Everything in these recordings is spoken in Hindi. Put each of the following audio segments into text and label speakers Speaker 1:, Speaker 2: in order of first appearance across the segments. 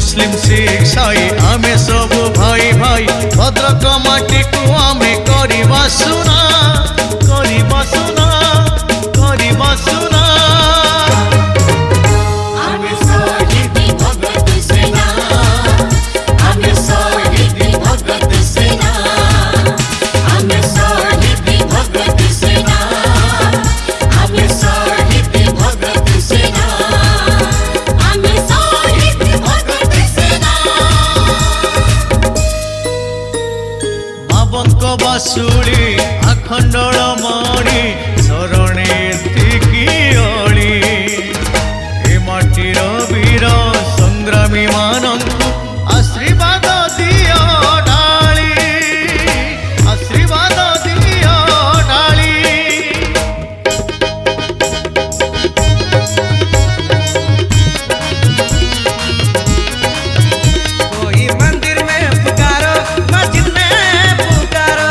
Speaker 1: मुस्लिम सिख साई आमे सबु भाई भाई भद्रक माटी को आमे करिबा सुना करिबा सुना करिबा सुना
Speaker 2: आमे सोहिती भगत सेना आमे सोहिती भगत सेना आमे सोहिती भगत सेना आमे सोहिती भगत सेना आमे सोहिती भगत सेना
Speaker 1: बाबंक बासुड़ी आखंडल मणि शरणे तिकी अली ए माटीर वीर संग्रामी मानंकु आशीर्वाद दियो डाली आशीर्वाद दियो डाली
Speaker 3: कोई मंदिर में पुकारो मस्जिद में पुकारो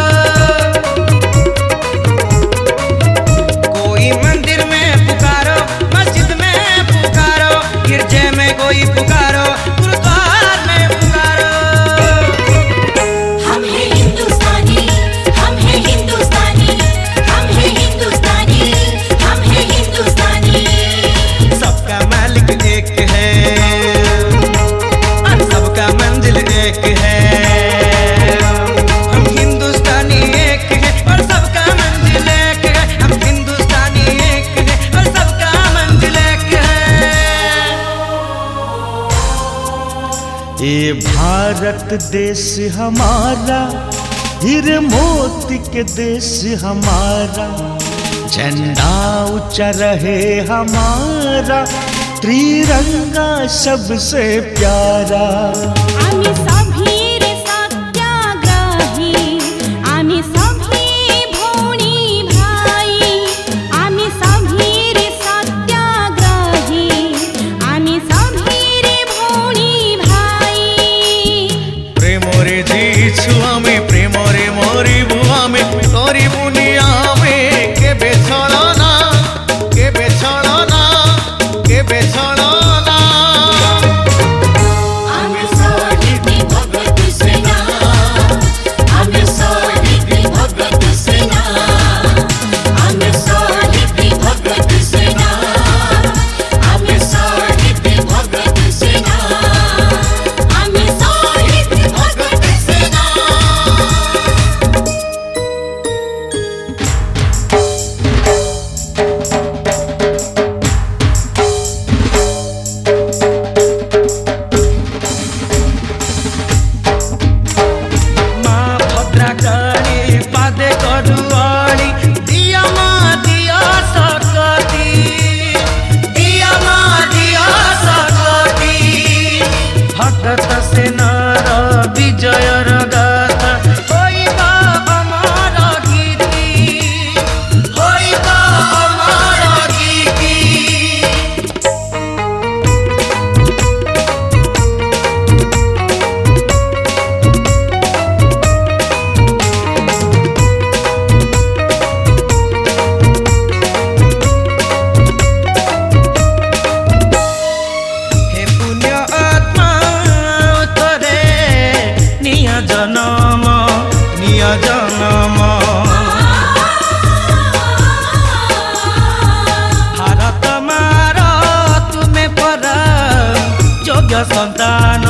Speaker 3: कोई मंदिर में पुकारो मस्जिद में पुकारो गिरजे में कोई पुकारो गुरुद्वार में पुकारो
Speaker 2: हम हैं हिंदुस्तानी हम हैं हिंदुस्तानी हम हैं हिंदुस्तानी हम हैं हिंदुस्तानी
Speaker 3: सबका मालिक एक है और सबका मंजिल एक है हम हिंदुस्तानी एक है और सबका मंजिल एक है हम हिंदुस्तानी एक है और सबका मंजिल एक है
Speaker 1: ये भारत देश हमारा हीरे मोती के देश हमारा झंडा ऊंचा रहे हमारा त्रिरंगा सबसे प्यारा
Speaker 2: आम्ही सभी रे सत्याग्रही आम्ही सभी भोणी भाई आम्ही सभी रे सत्याग्रही आम्ही सभी रे भोणी भाई
Speaker 1: प्रेमरे जीछु आमे प्रेमरे मरिबु आमे करिबुनि आमे केबे छलना केबे छलना केबे छलना
Speaker 2: आम्ही सोहिती भगत सेना आम्ही सोहिती भगत सेना आम्ही सोहिती भगत सेना आम्ही सोहिती भगत सेना आम्ही सोहिती भगत सेना
Speaker 3: माँ भद्रकाली पादे करुआली दिया माँ दिया सकती दिया माँ दिया सकती भगत से नर विजयर गाथा होइबा अमर गीति होइबा अमर गीति हे पुण्य आत्मा उतरे निय जन्म भारत मार तुमे पर योग्य संतान